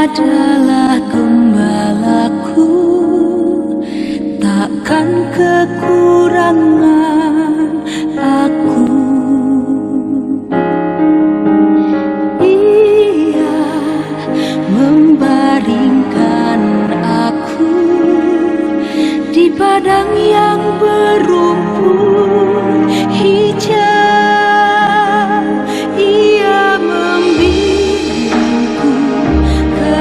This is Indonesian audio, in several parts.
adalah gembalaku, takkan kekurangan aku. Ia membaringkan aku di padang yang berumput hijau. Ia membimbingku ke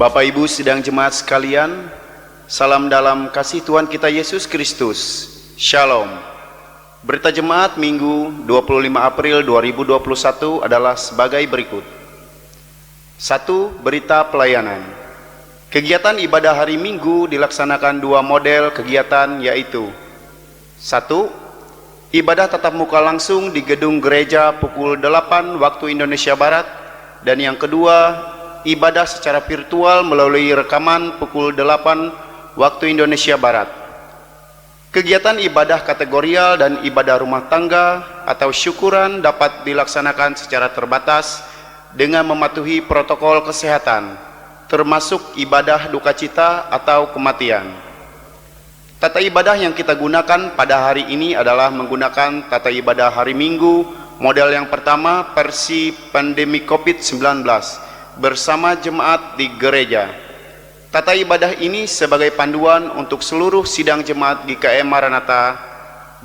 Bapak Ibu sidang jemaat sekalian, salam dalam kasih Tuhan kita Yesus Kristus. Shalom. Berita jemaat Minggu 25 April 2021 adalah sebagai berikut. 1. Berita pelayanan. Kegiatan ibadah hari Minggu dilaksanakan dua model kegiatan, yaitu 1. Ibadah tatap muka langsung di gedung gereja pukul 8 waktu Indonesia Barat, dan yang kedua, ibadah secara virtual melalui rekaman pukul 8 waktu Indonesia Barat. Kegiatan ibadah kategorial dan ibadah rumah tangga atau syukuran dapat dilaksanakan secara terbatas dengan mematuhi protokol kesehatan, termasuk ibadah duka cita atau kematian. Tata ibadah yang kita gunakan pada hari ini adalah menggunakan tata ibadah hari Minggu model yang pertama versi pandemi COVID-19 bersama jemaat di gereja. Tata ibadah ini sebagai panduan untuk seluruh sidang jemaat GKM Maranatha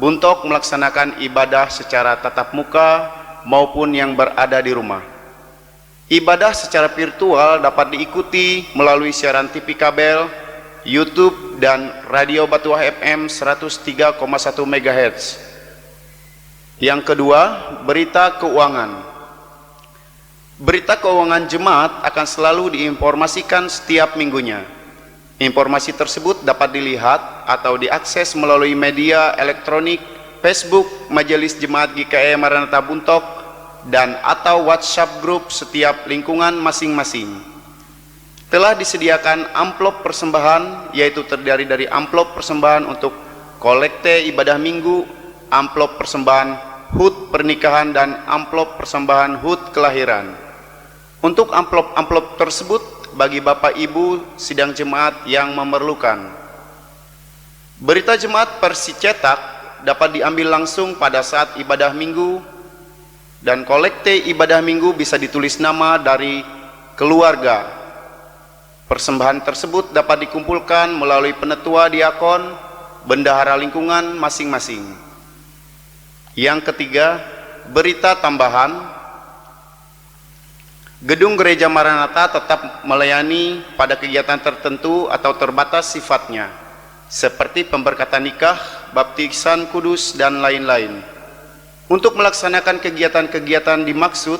Buntok melaksanakan ibadah secara tatap muka maupun yang berada di rumah. Ibadah secara virtual dapat diikuti melalui siaran TV kabel, YouTube, dan radio Batuah FM 103,1 MHz. Yang kedua, berita keuangan. Berita keuangan jemaat akan selalu diinformasikan setiap minggunya. Informasi tersebut dapat dilihat atau diakses melalui media elektronik, Facebook Majelis Jemaat GKM Maranatha Buntok, dan atau WhatsApp grup setiap lingkungan masing-masing. Telah disediakan amplop persembahan, yaitu terdiri dari amplop persembahan untuk kolekte ibadah minggu, amplop persembahan HUT pernikahan, dan amplop persembahan HUT kelahiran. Untuk amplop-amplop tersebut bagi Bapak Ibu sidang jemaat yang memerlukan. Berita jemaat versi cetak dapat diambil langsung pada saat ibadah minggu, dan kolekte ibadah minggu bisa ditulis nama dari keluarga. Persembahan tersebut dapat dikumpulkan melalui penetua diakon, bendahara lingkungan masing-masing. Yang ketiga, berita tambahan. Gedung Gereja Maranatha tetap melayani pada kegiatan tertentu atau terbatas sifatnya, seperti pemberkatan nikah, baptisan kudus, dan lain-lain. Untuk melaksanakan kegiatan-kegiatan dimaksud,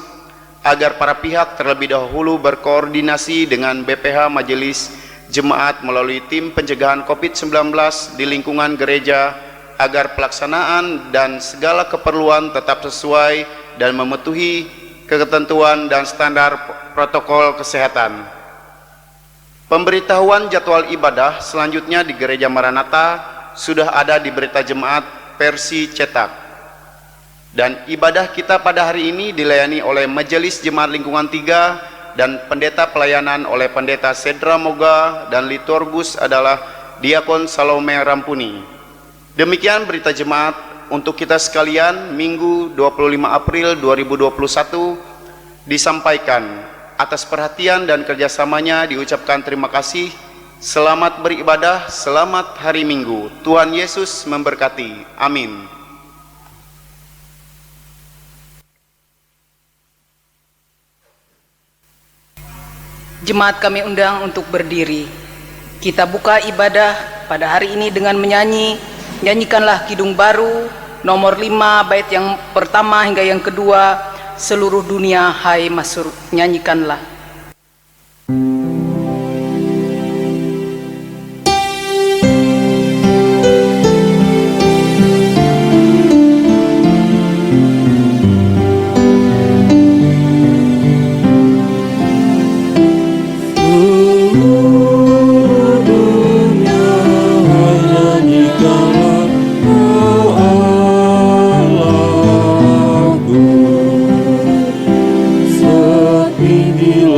agar para pihak terlebih dahulu berkoordinasi dengan BPH Majelis Jemaat melalui tim pencegahan COVID-19 di lingkungan gereja, agar pelaksanaan dan segala keperluan tetap sesuai dan memenuhi ketentuan dan standar protokol kesehatan. Pemberitahuan jadwal ibadah selanjutnya di Gereja Maranatha sudah ada di berita jemaat versi cetak. Dan ibadah kita pada hari ini dilayani oleh Majelis Jemaat Lingkungan 3 dan pendeta pelayanan oleh Pendeta Sedra Moga, dan liturgus adalah Diakon Salome Rampuni. Demikian berita jemaat untuk kita sekalian Minggu 25 April 2021 disampaikan. Atas perhatian dan kerjasamanya diucapkan terima kasih. Selamat beribadah, selamat hari Minggu. Tuhan Yesus memberkati. Amin. Jemaat kami undang untuk berdiri. Kita buka ibadah pada hari ini dengan menyanyi Nyanyikanlah Kidung Baru nomor 5 bait yang pertama hingga yang kedua. Seluruh dunia hai Masur, nyanyikanlah. Inilah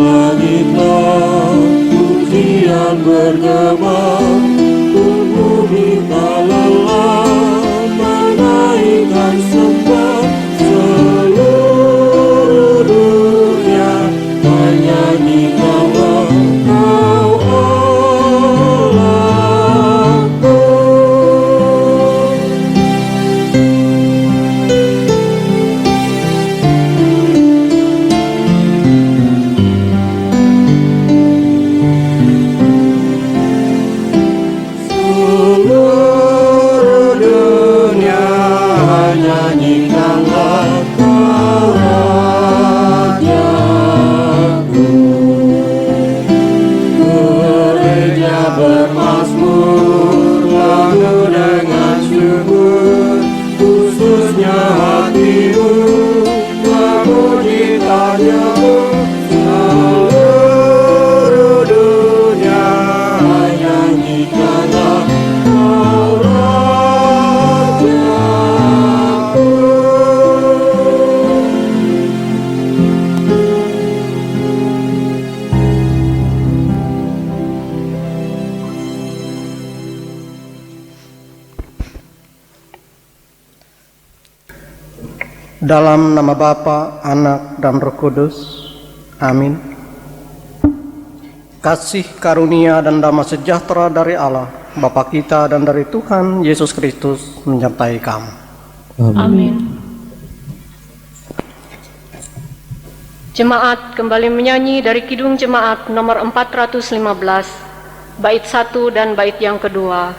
Tulusnya hatimu memuji tanyamu, seluruh dunia nyanyikanlah Kau Rajaku. Dalam nama Bapa, Anak, dan Roh Kudus. Amin. Kasih karunia dan damai sejahtera dari Allah, Bapa kita dan dari Tuhan Yesus Kristus menyertai kamu. Amin. Jemaat kembali menyanyi dari Kidung Jemaat nomor 415, bait 1 dan bait yang kedua.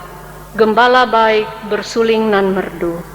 Gembala baik bersuling nan merdu.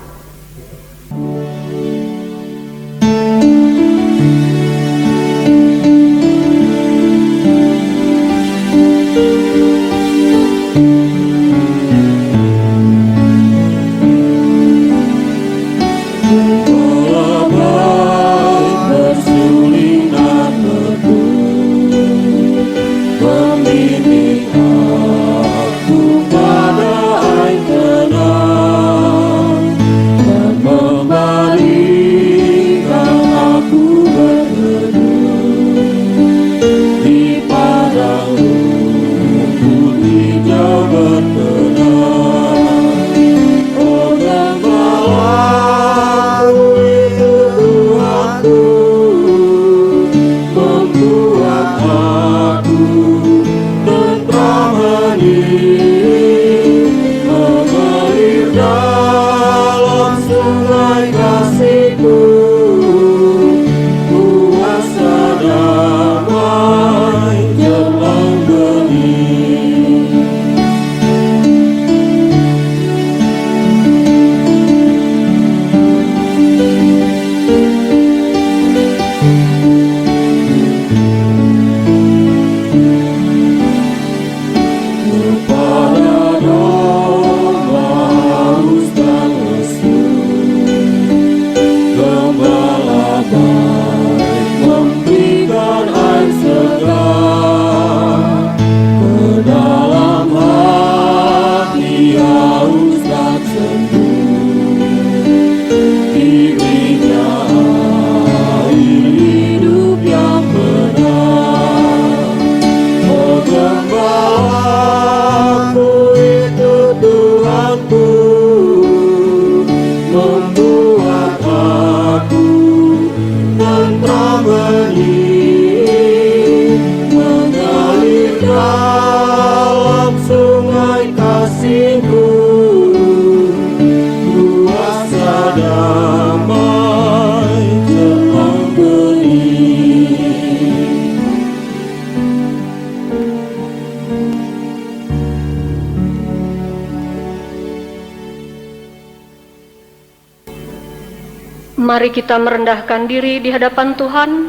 Mari kita merendahkan diri di hadapan Tuhan,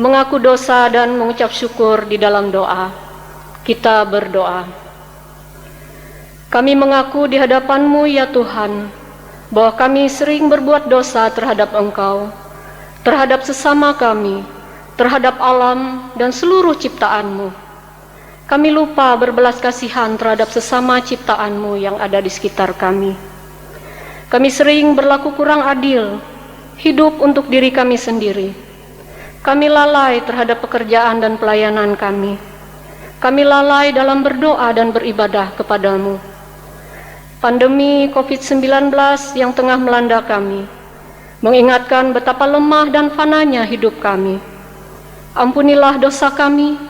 mengaku dosa dan mengucap syukur di dalam doa. Kita berdoa. Kami mengaku di hadapan-Mu ya Tuhan, bahwa kami sering berbuat dosa terhadap Engkau, terhadap sesama kami, terhadap alam dan seluruh ciptaan-Mu. Kami lupa berbelas kasihan terhadap sesama ciptaan-Mu yang ada di sekitar kami. Kami sering berlaku kurang adil, hidup untuk diri kami sendiri. Kami lalai terhadap pekerjaan dan pelayanan kami. Kami lalai dalam berdoa dan beribadah kepadamu. Pandemi COVID-19 yang tengah melanda kami mengingatkan betapa lemah dan fananya hidup kami. Ampunilah dosa kami,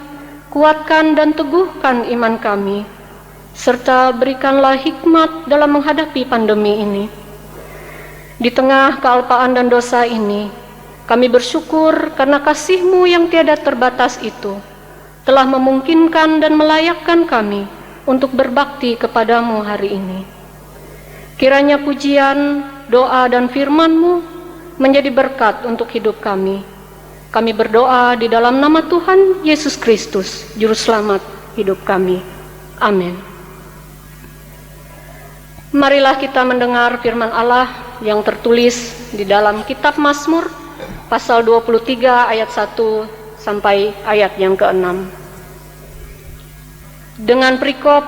kuatkan dan teguhkan iman kami, serta berikanlah hikmat dalam menghadapi pandemi ini. Di tengah kealpaan dan dosa ini, kami bersyukur karena kasih-Mu yang tiada terbatas itu telah memungkinkan dan melayakkan kami untuk berbakti kepadamu hari ini. Kiranya pujian, doa, dan firman-Mu menjadi berkat untuk hidup kami. Kami berdoa di dalam nama Tuhan Yesus Kristus, Juru Selamat hidup kami. Amin. Marilah kita mendengar firman Allah yang tertulis di dalam kitab Mazmur pasal 23 ayat 1 sampai ayat yang ke-6. Dengan perikop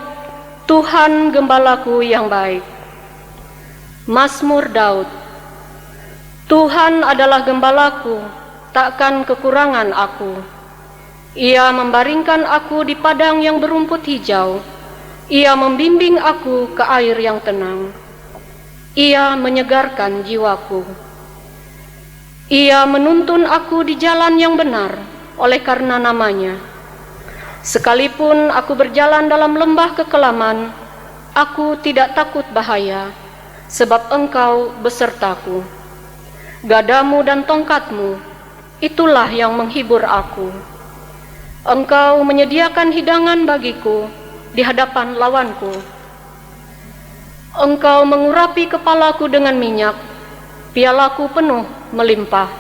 Tuhan gembalaku yang baik. Mazmur Daud. Tuhan adalah gembalaku, takkan kekurangan aku. Ia membaringkan aku di padang yang berumput hijau. Ia membimbing aku ke air yang tenang. Ia menyegarkan jiwaku. Ia menuntun aku di jalan yang benar oleh karena namanya. Sekalipun aku berjalan dalam lembah kekelaman, aku tidak takut bahaya, sebab Engkau besertaku. Gadamu dan tongkatmu, itulah yang menghibur aku. Engkau menyediakan hidangan bagiku di hadapan lawanku. Engkau mengurapi kepalaku dengan minyak, pialaku penuh melimpah.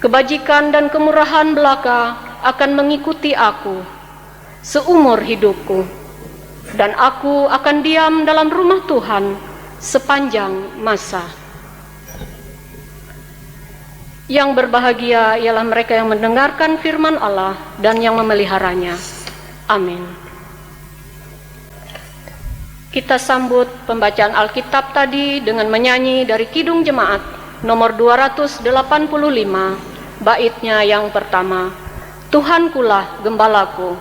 Kebajikan dan kemurahan belaka akan mengikuti aku seumur hidupku, dan aku akan diam dalam rumah Tuhan sepanjang masa. Yang berbahagia ialah mereka yang mendengarkan firman Allah dan yang memeliharanya. Amin. Kita sambut pembacaan Alkitab tadi dengan menyanyi dari Kidung Jemaat nomor 285, baitnya yang pertama, Tuhankulah gembalaku.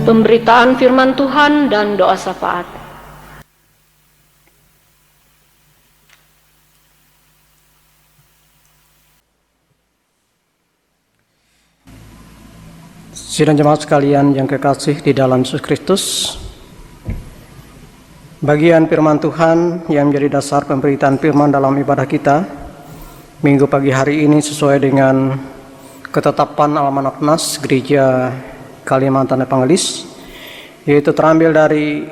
Pemberitaan firman Tuhan dan doa syafaat. Sidang jemaat sekalian yang kekasih di dalam Yesus Kristus, bagian firman Tuhan yang menjadi dasar pemberitaan firman dalam ibadah kita minggu pagi hari ini sesuai dengan ketetapan Almanak Nas Gereja Kalimantan Evangelis, yaitu terambil dari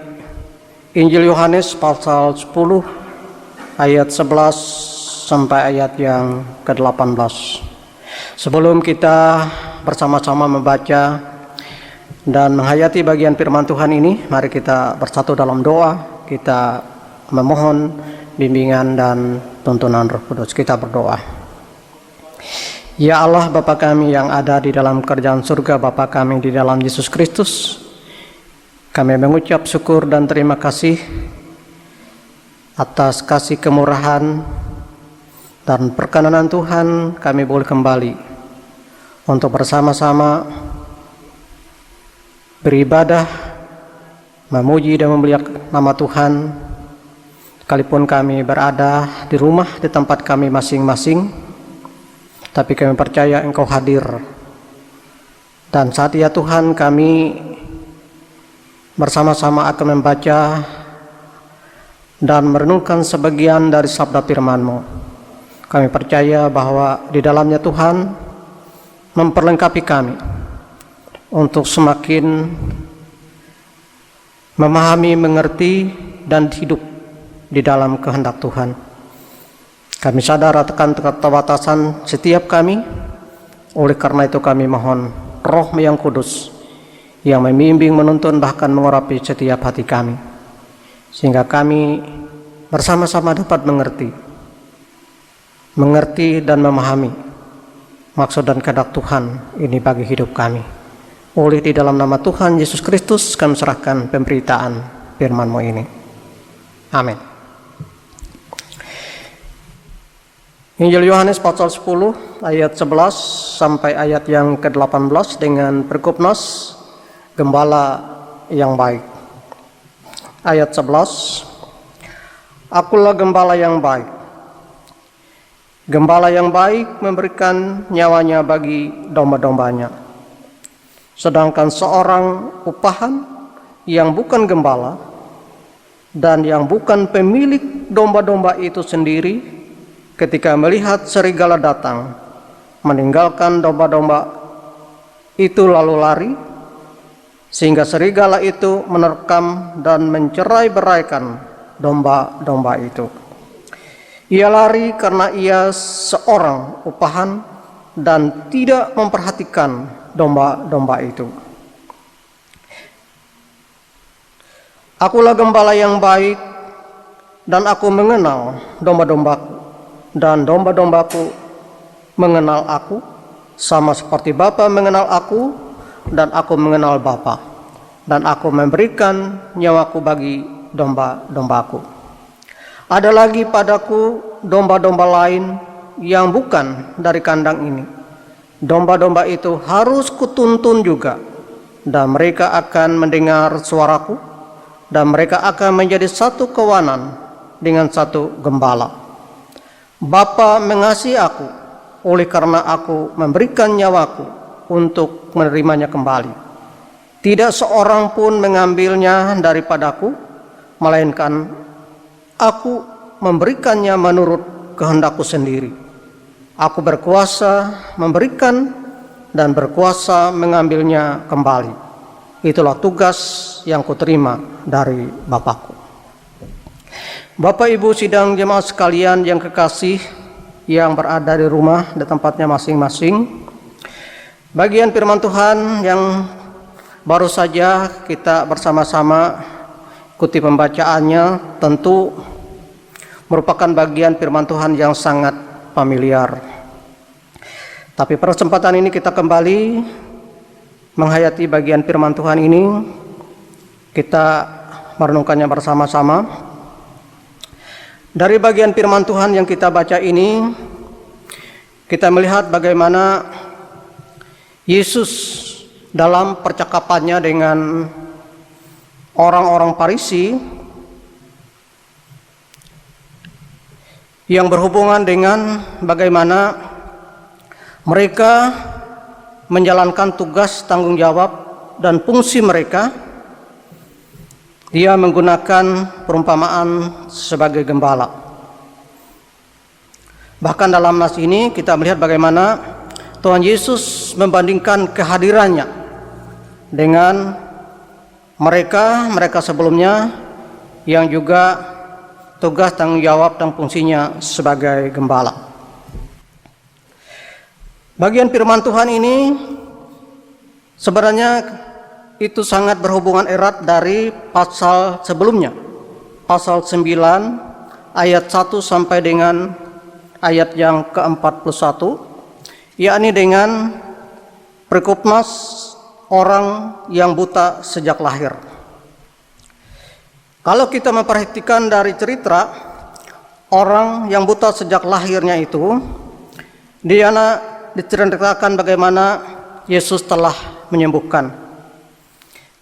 Injil Yohanes pasal 10 ayat 11 sampai ayat yang ke-18. Sebelum kita bersama-sama membaca dan menghayati bagian firman Tuhan ini, mari kita bersatu dalam doa. Kita memohon bimbingan dan tuntunan Roh Kudus. Kita berdoa. Ya Allah, Bapa kami yang ada di dalam kerajaan surga, Bapa kami di dalam Yesus Kristus, kami mengucap syukur dan terima kasih atas kasih kemurahan dan perkenanan Tuhan. Kami boleh kembali untuk bersama-sama beribadah, memuji dan memuliakan nama Tuhan, sekalipun kami berada di rumah, di tempat kami masing-masing. Tapi kami percaya Engkau hadir. Dan saat ya Tuhan, kami bersama-sama akan membaca dan merenungkan sebagian dari sabda firman-Mu. Kami percaya bahwa di dalamnya Tuhan memperlengkapi kami untuk semakin memahami, mengerti, dan hidup di dalam kehendak Tuhan. Kami sadar akan keterbatasan setiap kami, oleh karena itu kami mohon Roh yang Kudus yang membimbing, menuntun, bahkan mengurapi setiap hati kami, sehingga kami bersama-sama dapat mengerti dan memahami maksud dan kehendak Tuhan ini bagi hidup kami. Oleh di dalam nama Tuhan Yesus Kristus kami serahkan pemberitaan firman-Mu ini. Amin. Injil Yohanes pasal 10 ayat 11 sampai ayat yang ke-18 dengan perikopnas Gembala yang baik. Ayat 11, Akulah gembala yang baik. Gembala yang baik memberikan nyawanya bagi domba-dombanya. Sedangkan seorang upahan yang bukan gembala dan yang bukan pemilik domba-domba itu sendiri, ketika melihat serigala datang, meninggalkan domba-domba itu lalu lari, sehingga serigala itu menerkam dan mencerai-beraikan domba-domba itu. Ia lari karena ia seorang upahan dan tidak memperhatikan domba-domba itu. Akulah gembala yang baik, dan aku mengenal domba-dombaku, dan domba-dombaku mengenal aku, sama seperti Bapa mengenal aku, dan aku mengenal Bapa, dan aku memberikan nyawaku bagi domba-dombaku. Ada lagi padaku domba-domba lain yang bukan dari kandang ini. Domba-domba itu harus kutuntun juga, dan mereka akan mendengar suaraku, dan mereka akan menjadi satu kawanan dengan satu gembala. Bapa mengasihi aku, oleh karena aku memberikan nyawaku untuk menerimanya kembali. Tidak seorang pun mengambilnya daripadaku, melainkan aku memberikannya menurut kehendakku sendiri. Aku berkuasa memberikan dan berkuasa mengambilnya kembali. Itulah tugas yang kuterima dari Bapakku. Bapak Ibu sidang jemaat sekalian yang kekasih yang berada di rumah di tempatnya masing-masing, bagian firman Tuhan yang baru saja kita bersama-sama ikuti pembacaannya tentu merupakan bagian firman Tuhan yang sangat familiar. Tapi pada kesempatan ini kita kembali menghayati bagian firman Tuhan ini, kita merenungkannya bersama-sama. Dari bagian firman Tuhan yang kita baca ini, kita melihat bagaimana Yesus dalam percakapannya dengan orang-orang Farisi yang berhubungan dengan bagaimana mereka menjalankan tugas, tanggung jawab, dan fungsi mereka. Dia menggunakan perumpamaan sebagai gembala. Bahkan dalam nas ini kita melihat bagaimana Tuhan Yesus membandingkan kehadirannya dengan mereka sebelumnya yang juga tugas, tanggung jawab, dan fungsinya sebagai gembala. Bagian firman Tuhan ini sebenarnya itu sangat berhubungan erat dari pasal sebelumnya, pasal 9 ayat 1 sampai dengan ayat yang ke-41, yakni dengan perikopnas orang yang buta sejak lahir. Kalau kita memperhatikan dari cerita orang yang buta sejak lahirnya itu, dia diceritakan bagaimana Yesus telah menyembuhkan.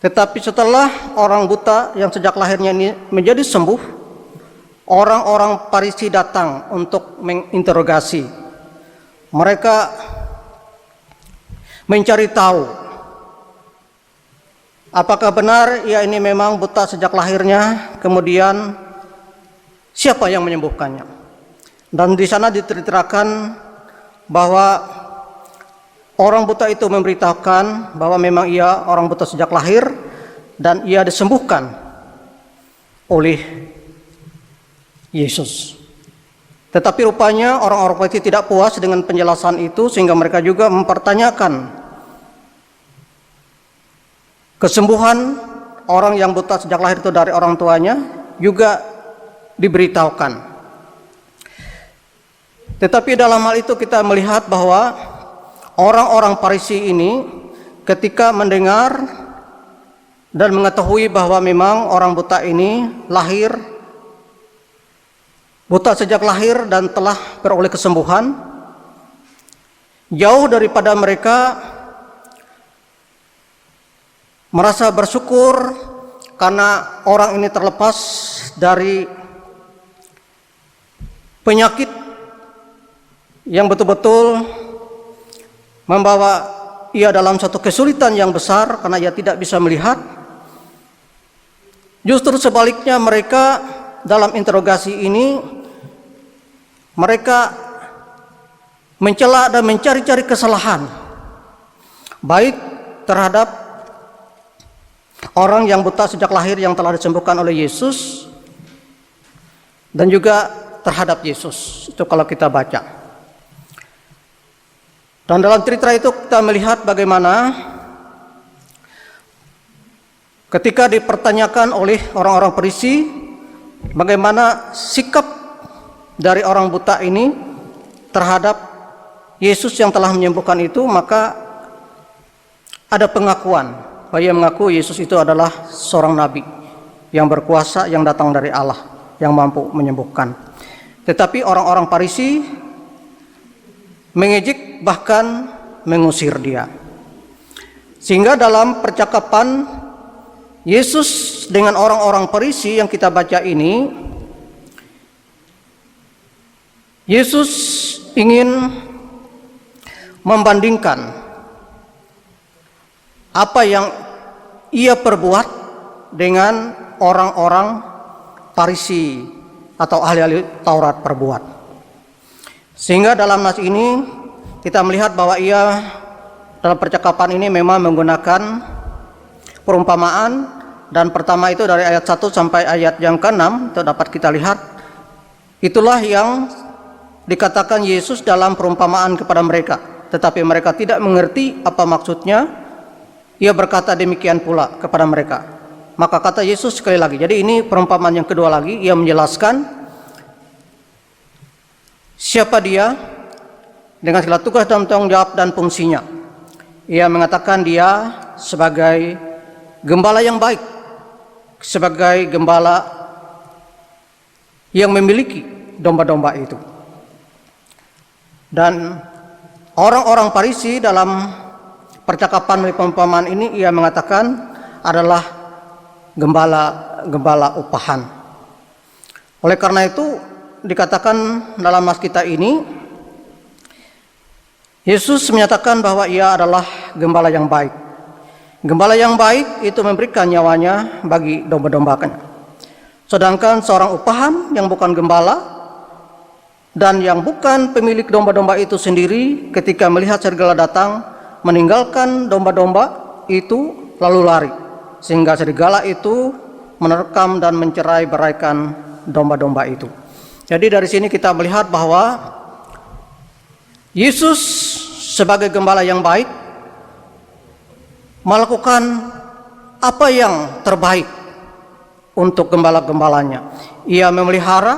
Tetapi setelah orang buta yang sejak lahirnya ini menjadi sembuh, orang-orang Farisi datang untuk menginterogasi. Mereka mencari tahu apakah benar ia ini memang buta sejak lahirnya, kemudian siapa yang menyembuhkannya. Dan di sana diceritakan bahwa orang buta itu memberitahukan bahwa memang ia orang buta sejak lahir dan ia disembuhkan oleh Yesus. Tetapi rupanya orang-orang Farisi tidak puas dengan penjelasan itu, sehingga mereka juga mempertanyakan kesembuhan orang yang buta sejak lahir itu dari orang tuanya juga diberitahukan. Tetapi dalam hal itu kita melihat bahwa orang-orang Farisi ini ketika mendengar dan mengetahui bahwa memang orang buta ini buta sejak lahir dan telah beroleh kesembuhan, jauh daripada mereka merasa bersyukur karena orang ini terlepas dari penyakit yang betul-betul membawa ia dalam satu kesulitan yang besar karena ia tidak bisa melihat. Justru sebaliknya, mereka dalam interogasi ini mereka mencela dan mencari-cari kesalahan, baik terhadap orang yang buta sejak lahir yang telah disembuhkan oleh Yesus, dan juga terhadap Yesus. Itu kalau kita baca. Dan dalam cerita itu kita melihat bagaimana ketika dipertanyakan oleh orang-orang Farisi bagaimana sikap dari orang buta ini terhadap Yesus yang telah menyembuhkan itu, maka ada pengakuan bahwa ia mengaku Yesus itu adalah seorang nabi yang berkuasa, yang datang dari Allah, yang mampu menyembuhkan. Tetapi orang-orang Farisi mengejek, bahkan mengusir dia. Sehingga dalam percakapan Yesus dengan orang-orang Farisi yang kita baca ini, Yesus ingin membandingkan apa yang ia perbuat dengan orang-orang Farisi atau ahli-ahli Taurat perbuat. Sehingga dalam nas ini kita melihat bahwa ia dalam percakapan ini memang menggunakan perumpamaan, dan pertama itu dari ayat 1 sampai ayat yang ke-6 itu dapat kita lihat. Itulah yang dikatakan Yesus dalam perumpamaan kepada mereka, tetapi mereka tidak mengerti apa maksudnya. Ia berkata demikian pula kepada mereka. Maka kata Yesus sekali lagi, jadi ini perumpamaan yang kedua lagi, ia menjelaskan siapa dia dengan segala tugas dan tanggung jawab dan fungsinya. Ia mengatakan dia sebagai gembala yang baik, sebagai gembala yang memiliki domba-domba itu. Dan orang-orang Farisi dalam percakapan dari perumpamaan ini ia mengatakan adalah gembala upahan. Oleh karena itu dikatakan dalam nas kita ini, Yesus menyatakan bahwa ia adalah gembala yang baik. Gembala yang baik itu memberikan nyawanya bagi domba-dombanya. Sedangkan seorang upahan yang bukan gembala dan yang bukan pemilik domba-domba itu sendiri, ketika melihat serigala datang, meninggalkan domba-domba itu lalu lari, sehingga serigala itu menerkam dan mencerai-beraikan domba-domba itu. Jadi dari sini kita melihat bahwa Yesus sebagai gembala yang baik melakukan apa yang terbaik untuk gembala-gembalanya. Ia memelihara,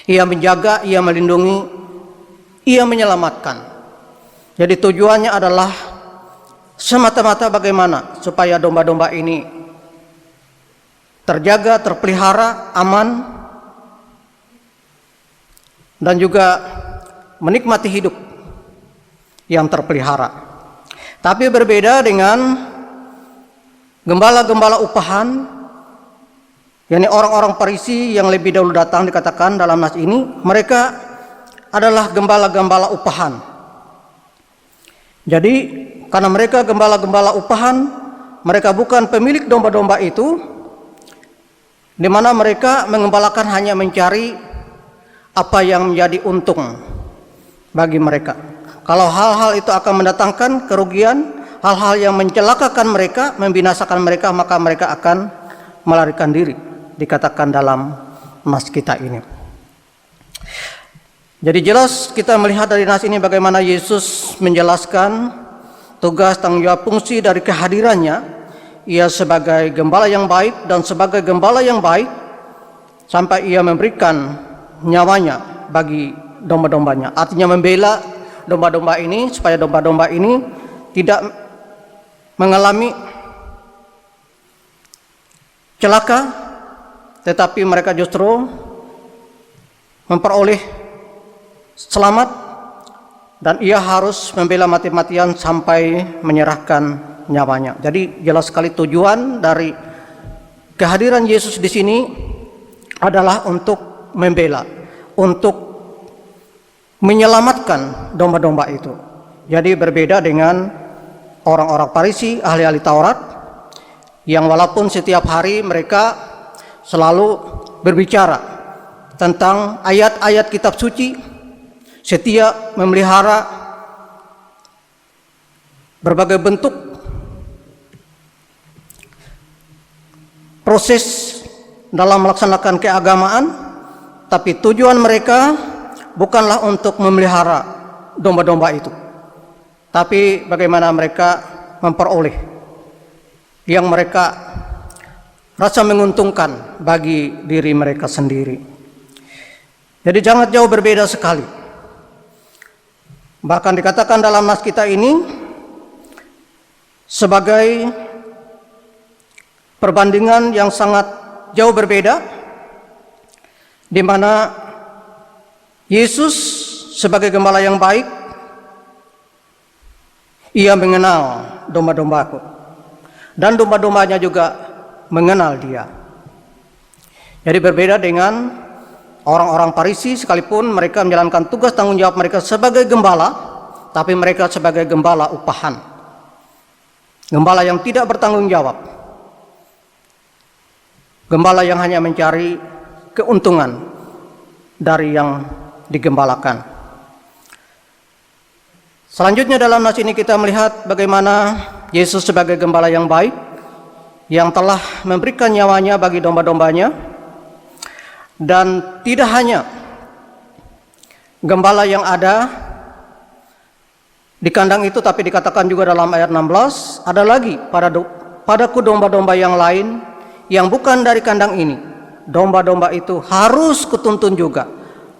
ia menjaga, ia melindungi, ia menyelamatkan. Jadi tujuannya adalah semata-mata bagaimana supaya domba-domba ini terjaga, terpelihara, aman, dan juga menikmati hidup yang terpelihara. Tapi berbeda dengan gembala-gembala upahan, yakni orang-orang Farisi yang lebih dahulu datang, dikatakan dalam nas ini, mereka adalah gembala-gembala upahan. Jadi karena mereka gembala-gembala upahan, mereka bukan pemilik domba-domba itu, di mana mereka mengembalakan hanya mencari apa yang menjadi untung bagi mereka. Kalau hal-hal itu akan mendatangkan kerugian, hal-hal yang mencelakakan mereka, membinasakan mereka, maka mereka akan melarikan diri, dikatakan dalam nas kita ini. Jadi jelas kita melihat dari nas ini bagaimana Yesus menjelaskan tugas, tanggung jawab, fungsi dari kehadirannya. Ia sebagai gembala yang baik, dan sebagai gembala yang baik sampai ia memberikan nyawanya bagi domba-dombanya. Artinya membela domba-domba ini supaya domba-domba ini tidak mengalami celaka, tetapi mereka justru memperoleh selamat, dan ia harus membela mati-matian sampai menyerahkan nyawanya. Jadi jelas sekali tujuan dari kehadiran Yesus di sini adalah untuk membela, untuk menyelamatkan domba-domba itu. Jadi berbeda dengan orang-orang Farisi, ahli-ahli Taurat, yang walaupun setiap hari mereka selalu berbicara tentang ayat-ayat kitab suci, setia memelihara berbagai bentuk proses dalam melaksanakan keagamaan, tapi tujuan mereka bukanlah untuk memelihara domba-domba itu, tapi bagaimana mereka memperoleh yang mereka rasa menguntungkan bagi diri mereka sendiri. Jadi sangat jauh berbeda sekali. Bahkan dikatakan dalam nas kita ini sebagai perbandingan yang sangat jauh berbeda, di mana Yesus sebagai gembala yang baik, ia mengenal domba-dombaku, dan domba-dombanya juga mengenal dia. Jadi berbeda dengan orang-orang Farisi, sekalipun mereka menjalankan tugas tanggung jawab mereka sebagai gembala, tapi mereka sebagai gembala upahan, gembala yang tidak bertanggung jawab, gembala yang hanya mencari keuntungan dari yang digembalakan. Selanjutnya dalam nas ini kita melihat bagaimana Yesus sebagai gembala yang baik, yang telah memberikan nyawanya bagi domba-dombanya, dan tidak hanya gembala yang ada di kandang itu, tapi dikatakan juga dalam ayat 16, ada lagi padaku domba-domba yang lain yang bukan dari kandang ini. Domba-domba itu harus kutuntun juga,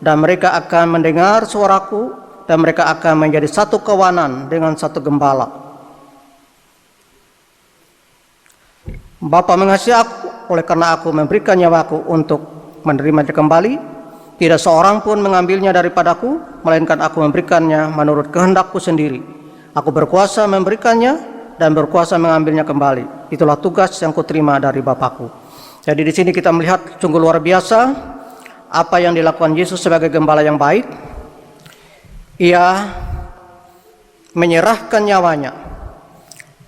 dan mereka akan mendengar suaraku, dan mereka akan menjadi satu kawanan dengan satu gembala. Bapa mengasihi aku, oleh karena aku memberikan nyawaku untuk menerimanya kembali. Tidak seorang pun mengambilnya daripadaku, melainkan aku memberikannya menurut kehendakku sendiri. Aku berkuasa memberikannya dan berkuasa mengambilnya kembali. Itulah tugas yang kuterima dari Bapakku. Jadi di sini kita melihat sungguh luar biasa apa yang dilakukan Yesus sebagai gembala yang baik. Ia menyerahkan nyawanya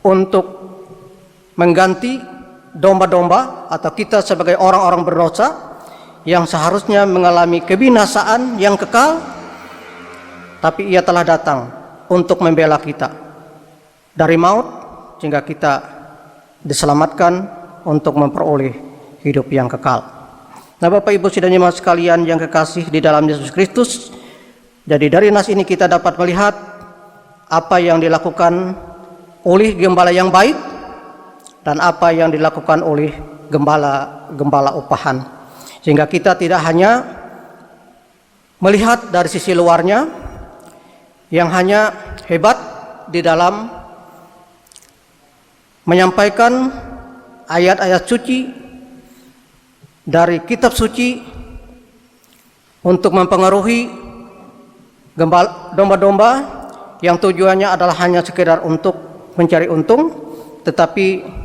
untuk mengganti domba-domba atau kita sebagai orang-orang berdosa yang seharusnya mengalami kebinasaan yang kekal, tapi ia telah datang untuk membela kita dari maut sehingga kita diselamatkan untuk memperoleh hidup yang kekal. Nah, Bapak Ibu saudara jemaat sekalian yang kekasih di dalam Yesus Kristus, jadi dari nas ini kita dapat melihat apa yang dilakukan oleh gembala yang baik dan apa yang dilakukan oleh gembala upahan, sehingga kita tidak hanya melihat dari sisi luarnya yang hanya hebat di dalam menyampaikan ayat-ayat suci dari kitab suci untuk mempengaruhi domba-domba yang tujuannya adalah hanya sekedar untuk mencari untung, tetapi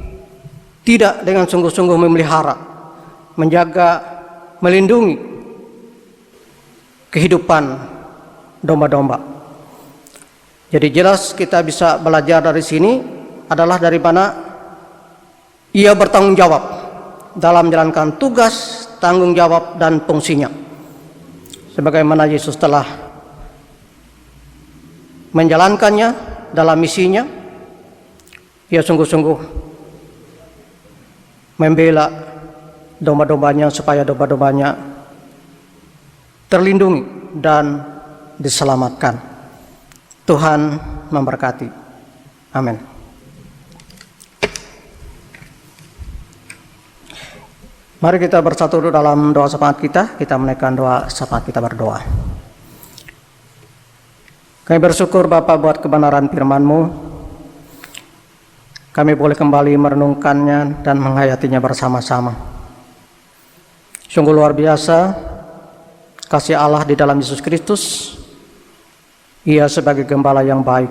tidak dengan sungguh-sungguh memelihara, menjaga, melindungi kehidupan domba-domba. Jadi jelas kita bisa belajar dari sini adalah dari mana ia bertanggung jawab dalam menjalankan tugas, tanggung jawab, dan fungsinya. Sebagaimana Yesus telah menjalankannya dalam misinya, Ia sungguh-sungguh membela domba-dombanya supaya domba-dombanya terlindungi dan diselamatkan. Tuhan memberkati. Amin. Mari kita bersatu dalam doa syafaat kita. Kita menaikkan doa syafaat kita, berdoa. Kami bersyukur Bapa buat kebenaran firman-Mu. Kami boleh kembali merenungkannya dan menghayatinya bersama-sama. Sungguh luar biasa kasih Allah di dalam Yesus Kristus. Ia sebagai gembala yang baik,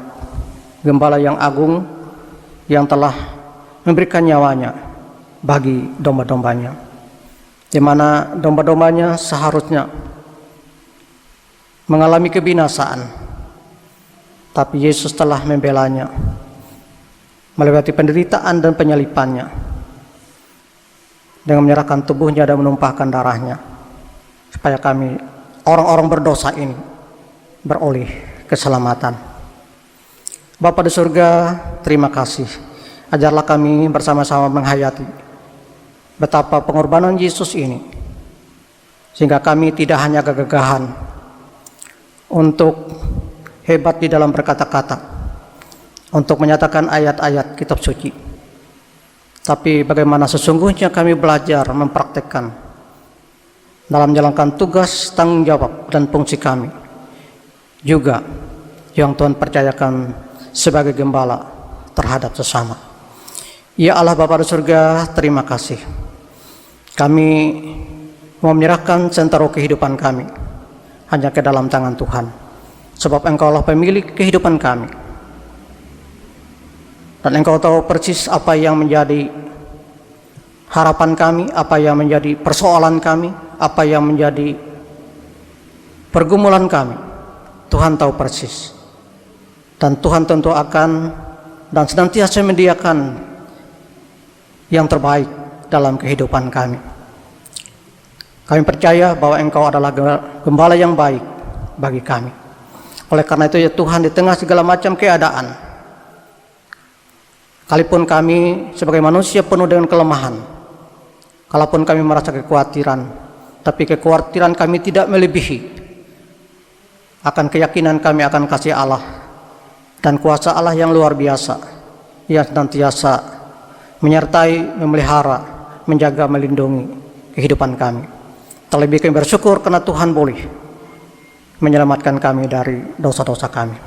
gembala yang agung, yang telah memberikan nyawanya bagi domba-dombanya, di mana domba-dombanya seharusnya mengalami kebinasaan, tapi Yesus telah membelanya melewati penderitaan dan penyalipannya dengan menyerahkan tubuhnya dan menumpahkan darahnya, supaya kami orang-orang berdosa ini beroleh keselamatan. Bapa di surga, terima kasih. Ajarlah kami bersama-sama menghayati betapa pengorbanan Yesus ini, sehingga kami tidak hanya gagahan untuk hebat di dalam berkata-kata, untuk menyatakan ayat-ayat kitab suci, tapi bagaimana sesungguhnya kami belajar mempraktekkan dalam menjalankan tugas, tanggung jawab, dan fungsi kami juga yang Tuhan percayakan sebagai gembala terhadap sesama. Ya Allah Bapa di surga, terima kasih. Kami mau menyerahkan seantero kehidupan kami hanya ke dalam tangan Tuhan, sebab Engkau lah pemilik kehidupan kami. Dan Engkau tahu persis apa yang menjadi harapan kami, apa yang menjadi persoalan kami, apa yang menjadi pergumulan kami. Tuhan tahu persis. Dan Tuhan tentu akan dan senantiasa menyediakan yang terbaik dalam kehidupan kami. Kami percaya bahwa Engkau adalah gembala yang baik bagi kami. Oleh karena itu ya Tuhan, di tengah segala macam keadaan, sekalipun kami sebagai manusia penuh dengan kelemahan, kalaupun kami merasa kekhawatiran, tapi kekhawatiran kami tidak melebihi akan keyakinan kami akan kasih Allah dan kuasa Allah yang luar biasa, yang senantiasa menyertai, memelihara, menjaga, melindungi kehidupan kami. Terlebih kami bersyukur karena Tuhan boleh menyelamatkan kami dari dosa-dosa kami.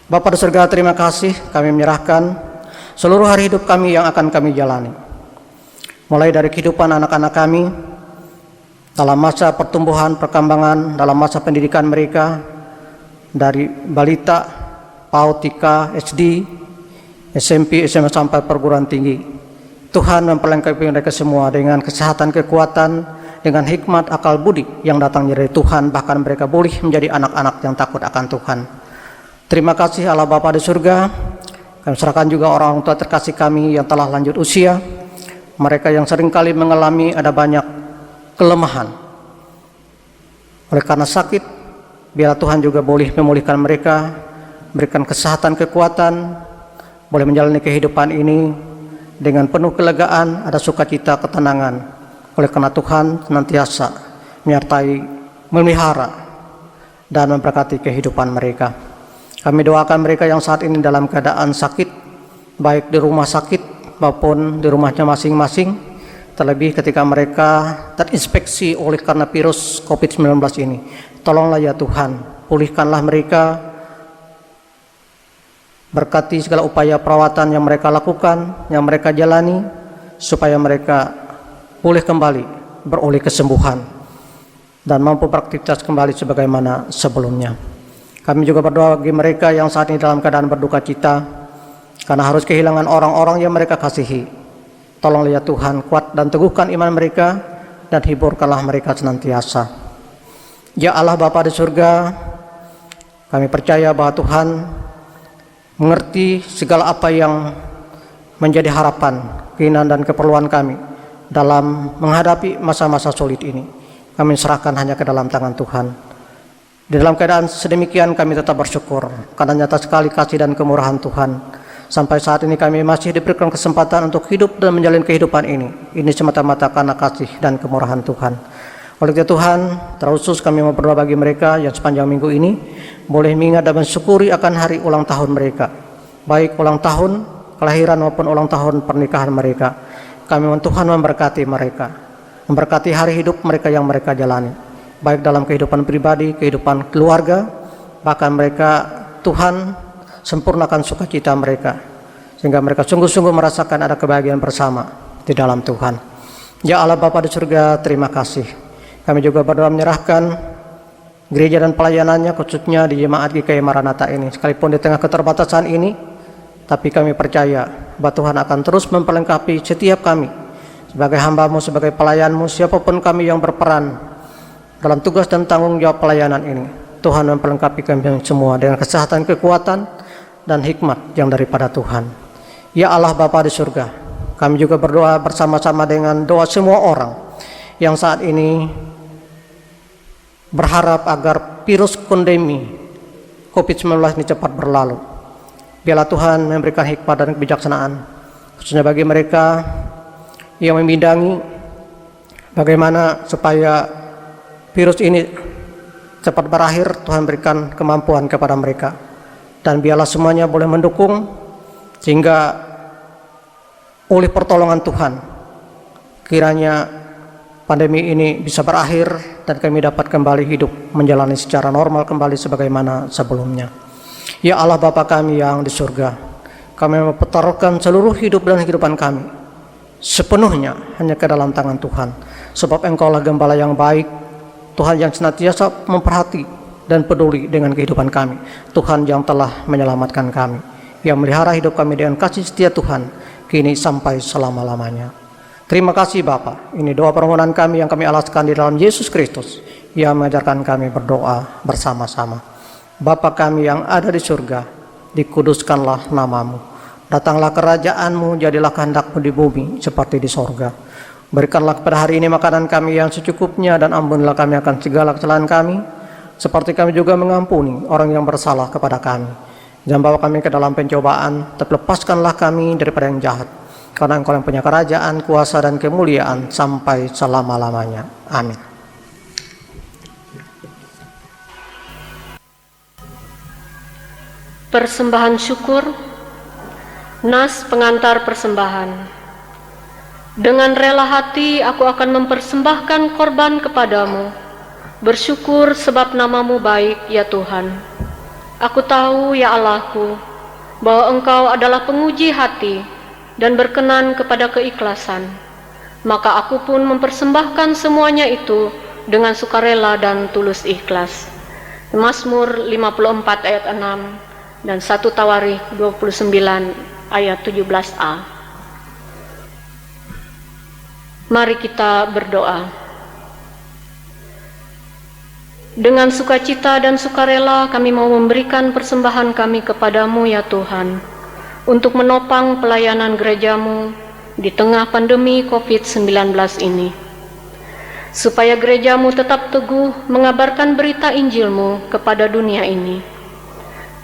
Bapa di surga, terima kasih. Kami menyerahkan seluruh hari hidup kami yang akan kami jalani, mulai dari kehidupan anak-anak kami dalam masa pertumbuhan, perkembangan, dalam masa pendidikan mereka, dari balita, PAUD, TK, SD, SMP, SMA sampai perguruan tinggi. Tuhan memperlengkapi mereka semua dengan kesehatan, kekuatan, dengan hikmat, akal budi yang datang dari Tuhan. Bahkan mereka boleh menjadi anak-anak yang takut akan Tuhan. Terima kasih Allah Bapa di surga. Kami serahkan juga orang tua terkasih kami yang telah lanjut usia, mereka yang seringkali mengalami ada banyak kelemahan oleh karena sakit. Biar Tuhan juga boleh memulihkan mereka, berikan kesehatan, kekuatan, boleh menjalani kehidupan ini dengan penuh kelegaan, ada sukacita, ketenangan. Oleh karena Tuhan senantiasa menyertai, memelihara, dan memberkati kehidupan mereka. Kami doakan mereka yang saat ini dalam keadaan sakit, baik di rumah sakit maupun di rumahnya masing-masing, terlebih ketika mereka terinfeksi oleh karena virus COVID-19 ini. Tolonglah ya Tuhan, pulihkanlah mereka, berkati segala upaya perawatan yang mereka lakukan, yang mereka jalani, supaya mereka pulih kembali, beroleh kesembuhan, dan mampu beraktivitas kembali sebagaimana sebelumnya. Kami juga berdoa bagi mereka yang saat ini dalam keadaan berduka cita, karena harus kehilangan orang-orang yang mereka kasihi. Tolonglah ya Tuhan, kuat dan teguhkan iman mereka, dan hiburkanlah mereka senantiasa. Ya Allah Bapa di surga, kami percaya bahwa Tuhan mengerti segala apa yang menjadi harapan, keinginan dan keperluan kami, dalam menghadapi masa-masa sulit ini. Kami serahkan hanya ke dalam tangan Tuhan. Di dalam keadaan sedemikian kami tetap bersyukur karena nyata sekali kasih dan kemurahan Tuhan. Sampai saat ini kami masih diberikan kesempatan untuk hidup dan menjalin kehidupan ini. Ini semata-mata karena kasih dan kemurahan Tuhan. Oleh itu Tuhan, terusus kami mau berdoa bagi mereka yang sepanjang minggu ini boleh mengingat dan mensyukuri akan hari ulang tahun mereka, baik ulang tahun kelahiran maupun ulang tahun pernikahan mereka. Kami mohon Tuhan memberkati mereka, memberkati hari hidup mereka yang mereka jalani, baik dalam kehidupan pribadi, kehidupan keluarga, bahkan mereka Tuhan sempurnakan sukacita mereka, sehingga mereka sungguh-sungguh merasakan ada kebahagiaan bersama di dalam Tuhan. Ya Allah Bapa di surga, terima kasih. Kami juga berdoa menyerahkan gereja dan pelayanannya, khususnya di Jemaat GKI Maranatha ini. Sekalipun di tengah keterbatasan ini, tapi kami percaya bahwa Tuhan akan terus memperlengkapi setiap kami sebagai hamba-Mu, sebagai pelayan-Mu, siapapun kami yang berperan dalam tugas dan tanggung jawab pelayanan ini. Tuhan memperlengkapi kami semua dengan kesehatan, kekuatan, dan hikmat yang daripada Tuhan. Ya Allah Bapa di surga, kami juga berdoa bersama-sama dengan doa semua orang yang saat ini berharap agar virus pandemi COVID-19 ini cepat berlalu. Biarlah Tuhan memberikan hikmat dan kebijaksanaan, khususnya bagi mereka yang membidangi bagaimana supaya virus ini cepat berakhir. Tuhan berikan kemampuan kepada mereka, dan biarlah semuanya boleh mendukung sehingga oleh pertolongan Tuhan kiranya pandemi ini bisa berakhir dan kami dapat kembali hidup menjalani secara normal kembali sebagaimana sebelumnya. Ya Allah Bapa kami yang di surga, kami mempertaruhkan seluruh hidup dan kehidupan kami sepenuhnya hanya ke dalam tangan Tuhan, sebab Engkaulah Gembala yang baik, Tuhan yang senantiasa memperhati dan peduli dengan kehidupan kami, Tuhan yang telah menyelamatkan kami, yang melihara hidup kami dengan kasih setia Tuhan kini sampai selama-lamanya. Terima kasih Bapa. Ini doa permohonan kami yang kami alaskan di dalam Yesus Kristus yang mengajarkan kami berdoa bersama-sama. Bapa kami yang ada di surga, dikuduskanlah namamu. Datanglah kerajaan-Mu, jadilah kehendak-Mu di bumi seperti di sorga. Berikanlah kepada hari ini makanan kami yang secukupnya, dan ampunilah kami akan segala kesalahan kami, seperti kami juga mengampuni orang yang bersalah kepada kami. Jangan bawa kami ke dalam pencobaan, tapi lepaskanlah kami daripada yang jahat. Karena Engkau yang punya kerajaan, kuasa, dan kemuliaan sampai selama-lamanya. Amin. Persembahan syukur, nas pengantar persembahan. Dengan rela hati aku akan mempersembahkan korban kepadamu, bersyukur sebab namamu baik ya Tuhan. Aku tahu ya Allahku, bahwa Engkau adalah penguji hati dan berkenan kepada keikhlasan, maka aku pun mempersembahkan semuanya itu dengan sukarela dan tulus ikhlas. Mazmur 54 ayat 6 dan 1 Tawarikh 29 ayat 17a. Mari kita berdoa. Dengan sukacita dan sukarela kami mau memberikan persembahan kami kepadamu ya Tuhan, untuk menopang pelayanan gerejamu di tengah pandemi COVID-19 ini, supaya gerejamu tetap teguh mengabarkan berita Injilmu kepada dunia ini,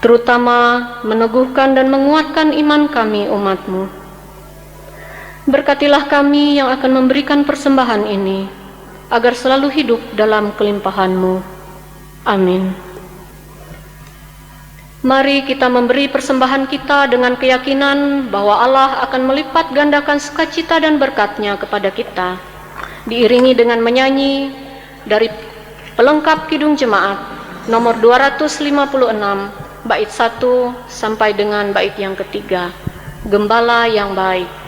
terutama meneguhkan dan menguatkan iman kami umatmu. Berkatilah kami yang akan memberikan persembahan ini, agar selalu hidup dalam kelimpahan-Mu. Amin. Mari kita memberi persembahan kita dengan keyakinan bahwa Allah akan melipat gandakan sukacita dan berkat-Nya kepada kita, diiringi dengan menyanyi dari pelengkap Kidung Jemaat nomor 256 bait 1 sampai dengan bait yang ketiga, Gembala yang Baik.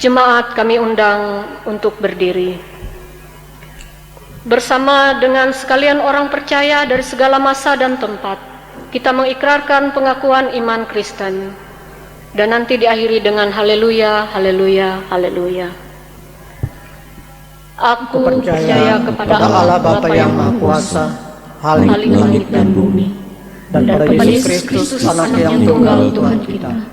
Jemaat kami undang untuk berdiri. Bersama dengan sekalian orang percaya dari segala masa dan tempat, kita mengikrarkan pengakuan iman Kristen. Dan nanti diakhiri dengan haleluya, haleluya, haleluya. Aku percaya kepada Allah Bapa yang Maha Kuasa, Halik langit dan bumi, dan pada Yesus Kristus anak yang tunggal Tuhan kita,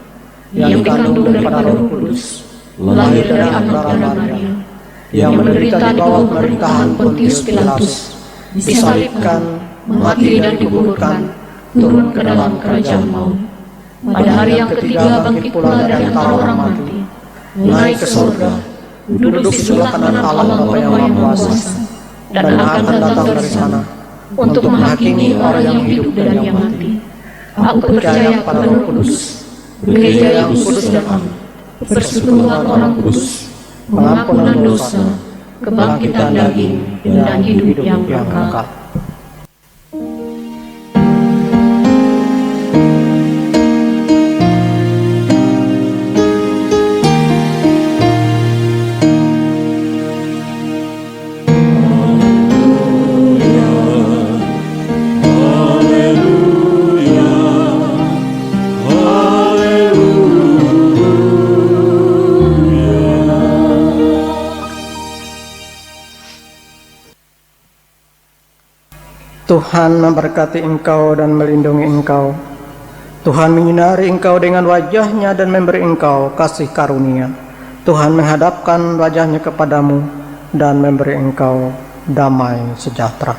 yang dikandung daripada Roh Kudus, lahir dari anak darah Maria, yang menderita di bawah pemerintahan Pontius Pilatus, disalibkan, mati dan dikuburkan, turun ke dalam kerajaan maut. Pada hari yang ketiga bangkit pula dari antara orang mati, naik ke surga, duduk di sebelah kanan Allah Bapa yang Maha Kuasa, dan akan datang dari sana untuk menghakimi orang yang hidup dan yang mati. Aku percaya pada Roh Kudus, gereja yang kudus dan am, persekutuan orang kudus, pengampunan dosa, kebangkitan daging, dan hidup yang kekal. Tuhan memberkati engkau dan melindungi engkau. Tuhan menyinari engkau dengan wajah-Nya dan memberi engkau kasih karunia. Tuhan menghadapkan wajah-Nya kepadamu dan memberi engkau damai sejahtera.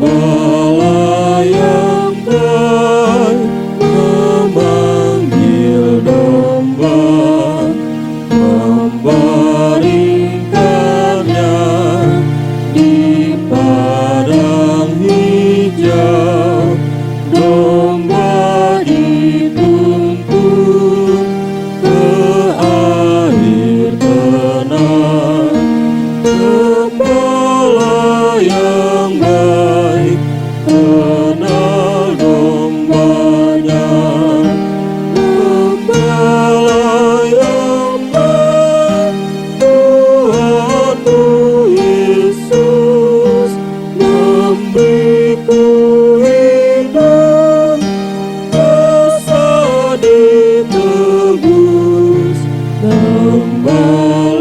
Gembala yang baik memanggil domba, memberikannya di padang hijau. Domba dituntun ke air tenang. Gembala yang baik kenal dombanya. Gembala yang baik, Tuhanku Yesus, memberiku hidup, dosa ditebus. Gembala